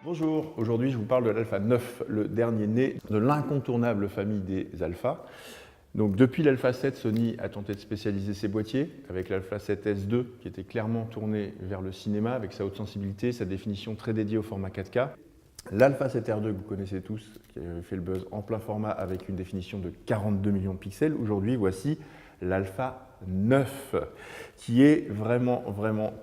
Bonjour, aujourd'hui je vous parle de l'Alpha 9, le dernier né de l'incontournable famille des Alpha. Donc depuis l'Alpha 7, Sony a tenté de spécialiser ses boîtiers avec l'Alpha 7S2 qui était clairement tourné vers le cinéma avec sa haute sensibilité, sa définition très dédiée au format 4K. L'Alpha 7R2 que vous connaissez tous, qui avait fait le buzz en plein format avec une définition de 42 millions de pixels. Aujourd'hui, voici l'Alpha 9 qui est vraiment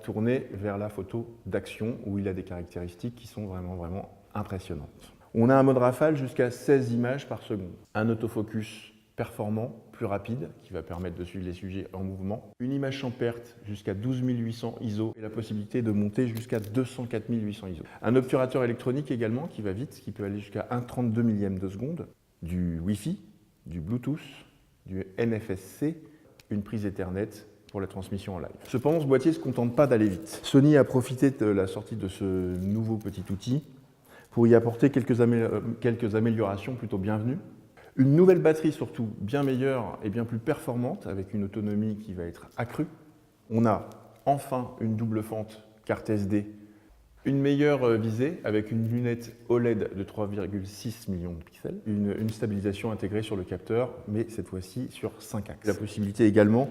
tourné vers la photo d'action où il a des caractéristiques qui sont vraiment impressionnantes. On a un mode rafale jusqu'à 16 images par seconde, un autofocus performant, plus rapide, qui va permettre de suivre les sujets en mouvement, une image sans perte jusqu'à 12 800 ISO et la possibilité de monter jusqu'à 204 800 ISO. Un obturateur électronique également qui va vite, qui peut aller jusqu'à 1/32 millième de seconde, du Wi-Fi, du Bluetooth, du NFC, une prise Ethernet pour la transmission en live. Cependant, ce boîtier ne se contente pas d'aller vite. Sony a profité de la sortie de ce nouveau petit outil pour y apporter quelques améliorations plutôt bienvenues. Une nouvelle batterie surtout bien meilleure et bien plus performante avec une autonomie qui va être accrue. On a enfin une double fente carte SD, une meilleure visée avec une lunette OLED de 3,6 millions de pixels, une stabilisation intégrée sur le capteur, mais cette fois-ci sur 5 axes. La possibilité également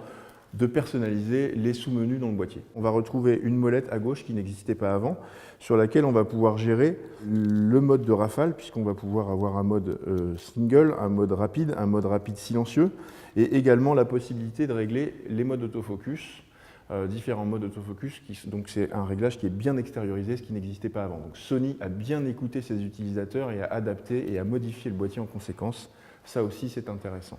de personnaliser les sous-menus dans le boîtier. On va retrouver une molette à gauche qui n'existait pas avant, sur laquelle on va pouvoir gérer le mode de rafale, puisqu'on va pouvoir avoir un mode single, un mode rapide silencieux, et également la possibilité de régler les modes d'autofocus, différents modes d'autofocus, donc c'est un réglage qui est bien extériorisé, ce qui n'existait pas avant. Donc Sony a bien écouté ses utilisateurs et a adapté et a modifié le boîtier en conséquence. Ça aussi, c'est intéressant.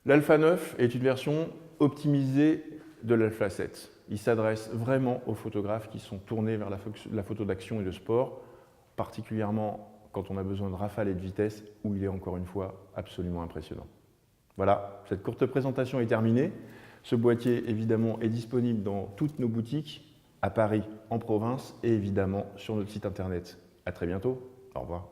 L'Alpha 9 est une version optimisée de l'Alpha 7. Il s'adresse vraiment aux photographes qui sont tournés vers la photo d'action et de sport, particulièrement quand on a besoin de rafale et de vitesse, où il est encore une fois absolument impressionnant. Voilà, cette courte présentation est terminée. Ce boîtier, évidemment, est disponible dans toutes nos boutiques, à Paris, en province, et évidemment sur notre site internet. À très bientôt, au revoir.